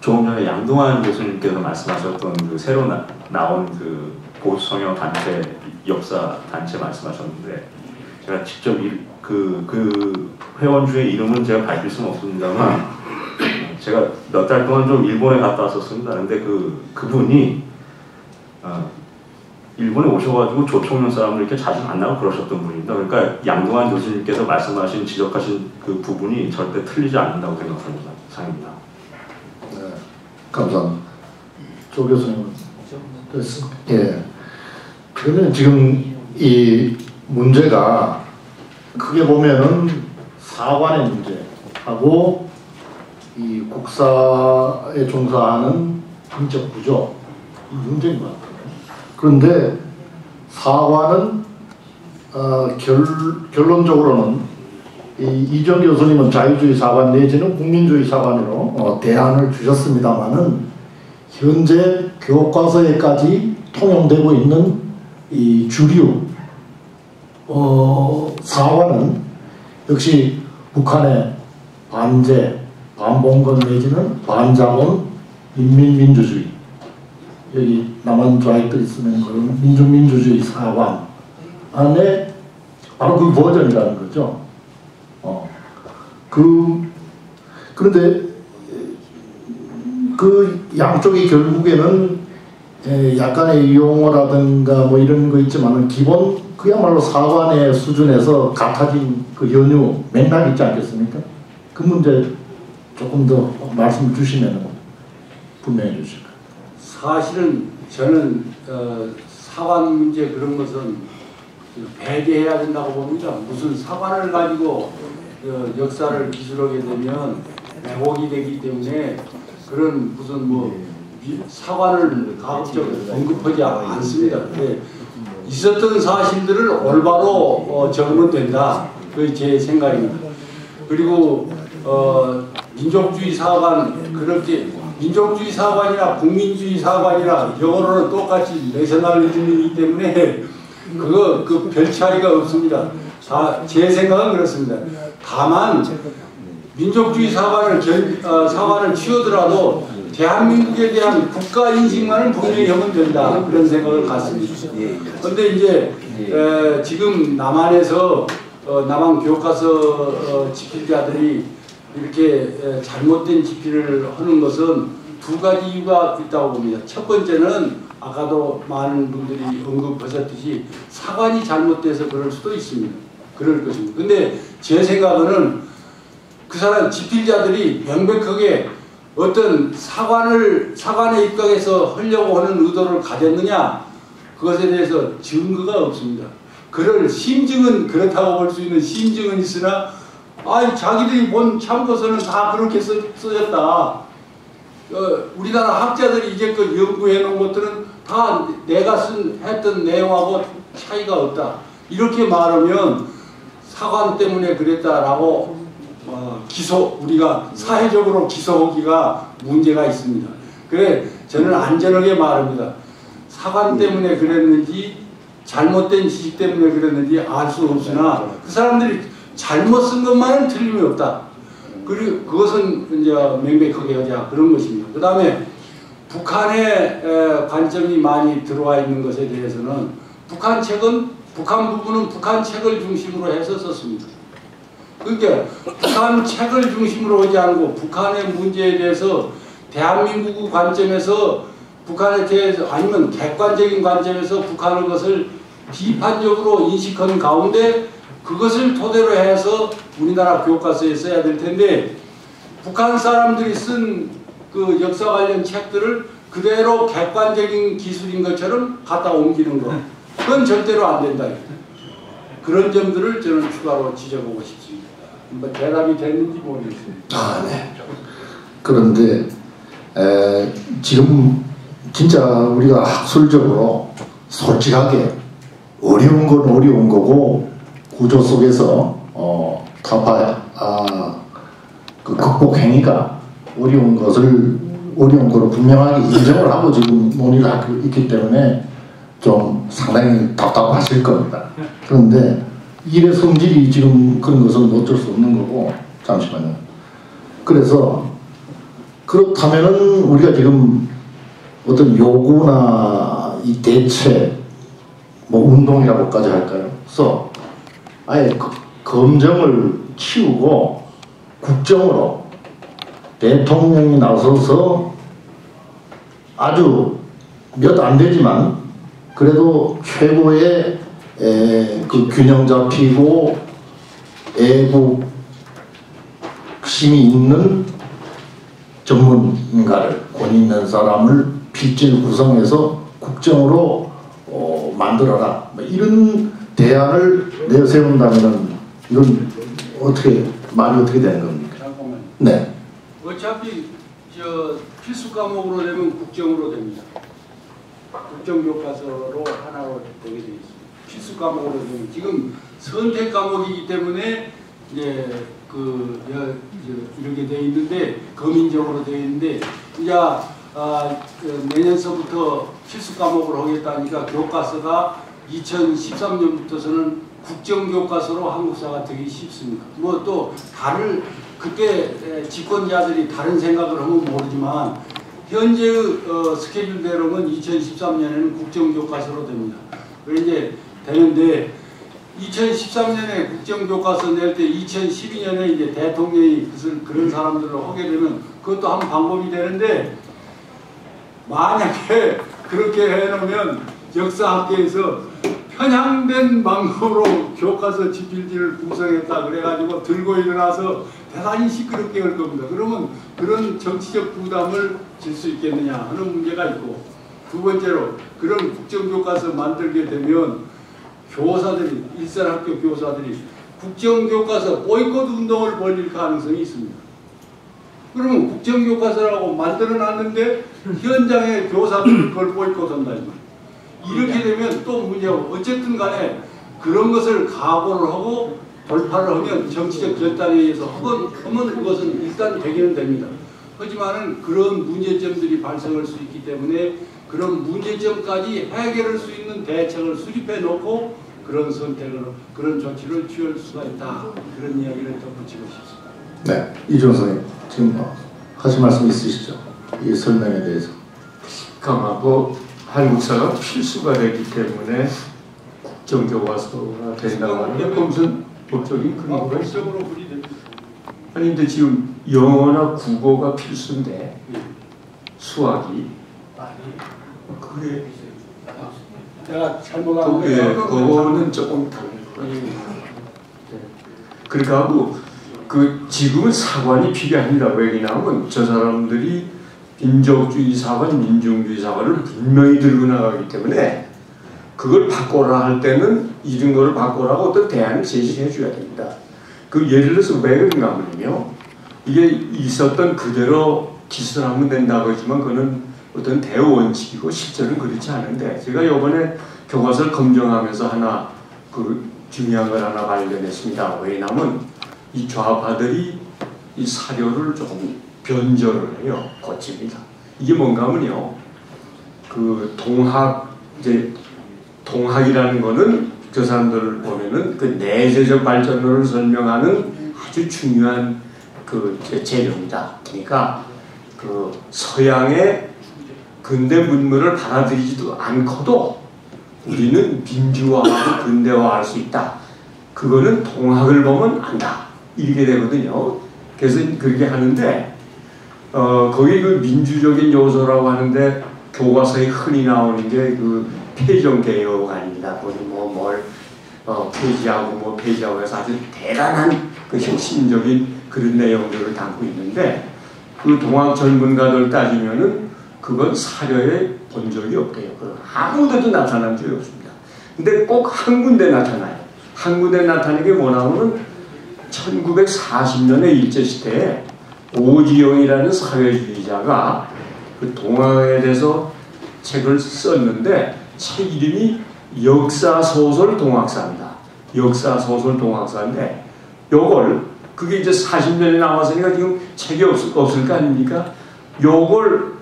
조금 전에 양동환 교수님께서 말씀하셨던 그 새로 나온 그 보수 성향 단체 역사 단체 말씀하셨는데 제가 직접 그 회원주의 이름은 제가 밝힐 수는 없습니다만 제가 몇 달 동안 좀 일본에 갔다 왔었습니다. 근데 그분이 일본에 오셔가지고 조총련 사람들 이렇게 자주 만나고 그러셨던 분입니다. 그러니까 양동환 교수님께서 말씀하신 지적하신 그 부분이 절대 틀리지 않는다고 생각합니다. 상입니다. 네, 감사합니다. 조 교수님 됐습니다. 예. 그러면 지금 이 문제가 크게 보면은 사관의 문제하고 이 국사에 종사하는 인적 구조 이 문제인 것 같아요. 그런데 사관은 결론적으로는 이정 교수님은 자유주의 사관 내지는 국민주의 사관으로 대안을 주셨습니다만은 현재 교과서에까지 통용되고 있는 이 주류 사관은 역시 북한의 반제, 반봉건 내지는 반자본 인민민주주의 여기 남한 좌익들이 쓰는 그런 민주민주주의 사관 안에 바로 그 버전이라는 거죠. 그런데 그 양쪽이 결국에는 약간의 용어라든가 뭐 이런 거 있지만은 기본 그야말로 사관의 수준에서 같아진 그 연유 맥락이 있지 않겠습니까? 그 문제 조금 더 말씀 주시면 분명해 주실까요? 사실은 저는 사관 문제 그런 것은 배제해야 된다고 봅니다. 무슨 사관을 가지고 역사를 기술하게 되면 왜곡이 되기 때문에 그런 무슨 뭐 사관을 가급적으로 언급하지 않습니다. 있었던 사실들을 올바로 적으면 된다. 그게 제 생각입니다. 그리고 민족주의 사관 그렇게 민족주의 사관이나 국민주의 사관이나 영어로는 똑같이 내셔널리즘이기 때문에 그 별 차이가 없습니다. 제 생각은 그렇습니다. 다만 민족주의 사관을 치우더라도 대한민국에 대한 국가 인식만은 분명히 하면 된다 그런 생각을 갖습니다. 그런데 이제 지금 남한에서 남한 교과서 집필자들이 이렇게 잘못된 집필을 하는 것은 두 가지 이유가 있다고 봅니다. 첫 번째는 아까도 많은 분들이 언급하셨듯이 사관이 잘못돼서 그럴 수도 있습니다. 그럴 것입니다. 근데 제 생각은 그 사람 집필자들이 명백하게 어떤 사관에 입각해서 하려고 하는 의도를 가졌느냐 그것에 대해서 증거가 없습니다. 그럴 심증은 그렇다고 볼 수 있는 심증은 있으나 자기들이 본 참고서는 다 그렇게 써졌다. 우리나라 학자들이 이제껏 연구해 놓은 것들은 다 내가 했던 내용하고 차이가 없다. 이렇게 말하면 사관 때문에 그랬다라고 우리가 사회적으로 기소하기가 문제가 있습니다. 그래 저는 안전하게 말합니다. 사관 때문에 그랬는지 잘못된 지식 때문에 그랬는지 알 수 없으나 그 사람들이 잘못 쓴 것만은 틀림이 없다. 그리고 그것은 이제 명백하게 하자 그런 것입니다. 그 다음에 북한의 관점이 많이 들어와 있는 것에 대해서는 북한 부분은 북한 책을 중심으로 해서 썼습니다. 그러니까 북한 책을 중심으로 하지 않고 북한의 문제에 대해서 대한민국 관점에서 북한에 대해서 아니면 객관적인 관점에서 북한의 것을 비판적으로 인식한 가운데 그것을 토대로 해서 우리나라 교과서에 써야 될 텐데 북한 사람들이 쓴 그 역사 관련 책들을 그대로 객관적인 기술인 것처럼 갖다 옮기는 것 그건 절대로 안 된다. 그런 점들을 저는 추가로 지적하고 싶습니다. 뭐 대답이 됐는지 모르겠습니다. 네. 그런데 지금 진짜 우리가 학술적으로 솔직하게 어려운 건 어려운 거고 구조 속에서 그 극복 행위가 어려운 거로 분명하게 인정을 하고 지금 논의를 하고 있기 때문에 좀 상당히 답답하실 겁니다. 그런데 일의 성질이 지금 그런 것은 어쩔 수 없는 거고 잠시만요. 그래서 그렇다면은 우리가 지금 어떤 요구나 이 대책, 뭐 운동이라고까지 할까요? 그래서 아예 검정을 치우고 국정으로 대통령이 나서서 아주 몇 안 되지만 그래도 최고의 그 균형 잡히고 애국심이 있는 전문가를, 권위 있는 사람을 필질 구성해서 국정으로 만들어라. 뭐 이런 대안을 내세운다면 이건 어떻게 말이 어떻게 되는 겁니까? 잠깐만요. 네. 어차피 필수 과목으로 되면 국정으로 됩니다. 국정교과서로 하나로 되게 되어 있습니다. 필수 과목으로 되면 지금 선택 과목이기 때문에 이제 이렇게 되어 있는데 거민적으로 되어 있는데 이제 내년서부터 필수 과목으로 하겠다니까 교과서가 2013년부터서는 국정교과서로 한국사가 되기 쉽습니다. 뭐 또 그때 집권자들이 다른 생각을 하면 모르지만 현재의 스케줄대로는 2013년에는 국정교과서로 됩니다. 그런데 되는데 2013년에 국정교과서 낼 때 2012년에 이제 대통령이 그런 사람들로 하게 되면 그것도 한 방법이 되는데 만약에 그렇게 해놓으면 역사학계에서 편향된 방법으로 교과서 집필지를 구성했다 그래가지고 들고 일어나서 대단히 시끄럽게 할 겁니다. 그러면 그런 정치적 부담을 질 수 있겠느냐 하는 문제가 있고, 두 번째로 그런 국정교과서 만들게 되면 교사들이, 일선학교 교사들이 국정교과서 보이콧 운동을 벌일 가능성이 있습니다. 그러면 국정교과서라고 만들어놨는데 현장에 교사들을 그걸 보이콧한다. 이렇게 되면 또 문제가, 어쨌든 간에 그런 것을 각오를 하고 돌파를 하면 정치적 결단에 의해서 하면 그것은 일단 되기는 됩니다. 하지만은 그런 문제점들이 발생할 수 있기 때문에 그런 문제점까지 해결할 수 있는 대책을 수립해 놓고 그런 선택을, 그런 조치를 취할 수가 있다. 그런 이야기를 덧붙이고 싶습니다. 네, 이준호 선생님 지금 하실 말씀 있으시죠? 이 설명에 대해서. 강하고 한국사가 필수가 되기 때문에 국정교과서가 된다고 하는 게 무슨 법적인 근거가 법적으로 분리됩니다. 아니 근데 지금 영어나 국어가 필수인데 수학이 그게 내가 잘못한 거예요. 예, 그거는 조금 다른 거예요. 그러니까 하고 지금은 사관이 필요합니다. 왜냐하면 저 사람들이 민족주의 사관, 민중주의 사관을 분명히 들고 나가기 때문에 그걸 바꿔라 할 때는 이런 거를 바꿔라고 어떤 대안을 제시해 줘야 됩니다. 예를 들어서 왜 그런가 하면요, 이게 있었던 그대로 기술하면 된다고 했지만 그거는 어떤 대원칙이고 실제로는 그렇지 않은데, 제가 이번에 교과서를 검증하면서 하나 중요한 걸 하나 발견했습니다. 왜냐하면 이 좌파들이 이 사료를 조금 변절을 해요. 고칩니다. 이게 뭔가 하면요, 동학이라는 거는 그 사람들을 보면은 그 내재적 발전을 설명하는 아주 중요한 재료입니다. 그러니까 서양의 근대 문물을 받아들이지도 않고도 우리는 민주화하고 근대화할 수 있다. 그거는 동학을 보면 안다. 이렇게 되거든요. 그래서 그렇게 하는데 거기 민주적인 요소라고 하는데 교과서에 흔히 나오는 게 폐정개혁안입니다. 거기 뭘 폐지하고 해서 아주 대단한 혁신적인 그런 내용들을 담고 있는데, 동학 전문가들 따지면은 그건 사료에 본 적이 없대요. 아무데도 나타난 적이 없습니다. 근데 꼭 한 군데 나타나요. 한 군데 나타나는 게 뭐냐면은 1940년의 일제시대에 오지영이라는 사회주의자가 동학에 대해서 책을 썼는데 책 이름이 역사소설 동학사입니다. 역사소설 동학사인데 그게 이제 40년이 남았으니까 지금 책이 없을 거 아닙니까? 요걸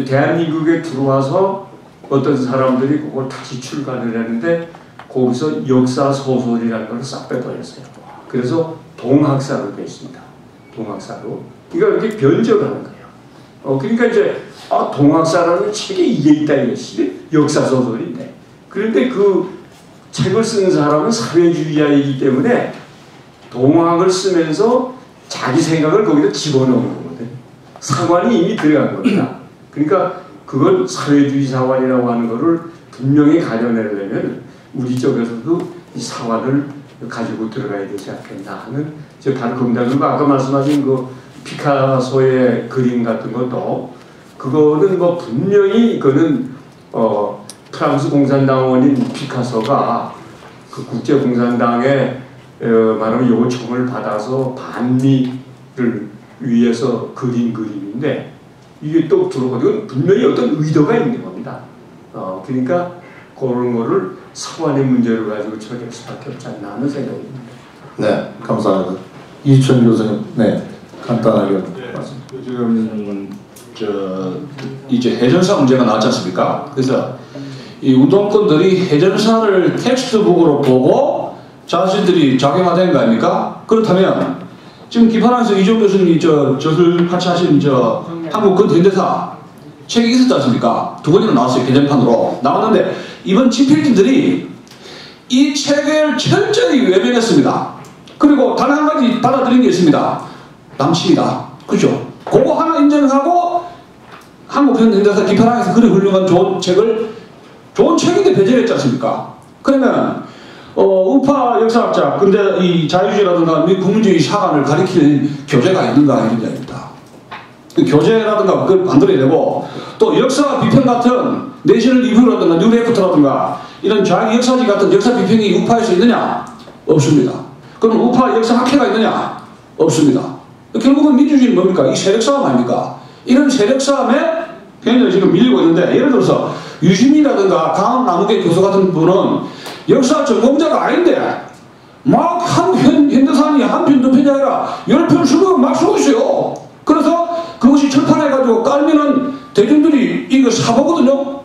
대한민국에 들어와서 어떤 사람들이 그걸 다시 출간을 했는데 거기서 역사소설이라는 걸 싹 빼버렸어요. 그래서 동학사로 되어 있습니다. 동학사로. 그러니까 이렇게 변절하는 거예요. 그러니까 이제 동학사라는 책에 이게 있다 이것이 역사 소설인데, 그런데 그 책을 쓰는 사람은 사회주의자이기 때문에 동학을 쓰면서 자기 생각을 거기다 집어넣은 거거든. 사관이 이미 들어간 겁니다. 그러니까 그걸 사회주의 사관이라고 하는 거를 분명히 가려내려면 우리 쪽에서도 이 사관을 가지고 들어가야 되지 않겠나 하는, 이제 바로 겁니다. 그리고 아까 말씀하신 그 피카소의 그림 같은 것도 그거는 뭐 분명히 그거는 프랑스 공산당원인 피카소가 그 국제공산당의 말하면 요청을 받아서 반미를 위해서 그린 그림인데, 이게 또 들어보면 분명히 어떤 의도가 있는 겁니다. 그러니까 그런 거를 사관의 문제를 가지고 처리할 수밖에 없지 않나 하는 생각입니다. 네, 감사합니다. 이춘 교수님, 네, 간단하게 말씀. 지금 이제 해전사 문제가 나왔지 않습니까? 그래서 이 운동권들이 해전사를 텍스트북으로 보고 자신들이 작용화된 거 아닙니까? 그렇다면 지금 기판항에서 이종 교수님이 저를 같이 하신 한국 근현대사 책이 있었지 않습니까? 2권이나 나왔어요. 개정판으로 나왔는데 이번 집필진들이 이 책을 철저히 외면했습니다. 그리고 단 한 가지 받아들인 게 있습니다. 남침이다. 그죠? 그거 하나 인정하고 한국 현대사 기판항에서 그리 훌륭한 좋은 책인데 배제했지 않습니까? 그러면 우파 역사학자, 근데 이 자유주의라든가 국민주의 사관을 가리키는 교재가 있는가 이런 이야기입니다. 그 교재라든가 그걸 만들어야 되고, 또 역사 비평 같은 내셔널 리뷰라든가 뉴레프트라든가 이런 좌익 역사지 같은 역사 비평이 우파에서 있느냐? 없습니다. 그럼 우파 역사학회가 있느냐? 없습니다. 결국은 민주주의는 뭡니까? 이 세력싸움 아닙니까? 이런 세력싸움에 굉장히 지금 밀리고 있는데, 예를 들어서 유시민이라든가 강남무계 교수 같은 분은 역사 전공자가 아닌데 막 현대사니 한 편, 2편이 아니라 10편 쓰고 막 쓰고 있어요. 그래서 그것이 철판해가지고 깔면은 대중들이 이거 사보거든요.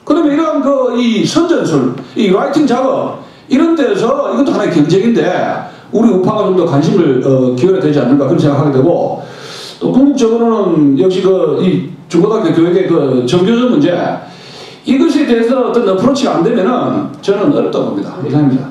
그러면 이런 이 선전술, 이 라이팅 작업, 이런 데서 이것도 하나의 경쟁인데 우리 우파가 좀 더 관심을 기울여야 되지 않는가 그런 생각하게 되고, 또 궁극적으로는 역시 이 중고등학교 교육의 정교조 문제, 이것에 대해서 어떤 어프로치가 안 되면은 저는 어렵다고 봅니다. 이상입니다.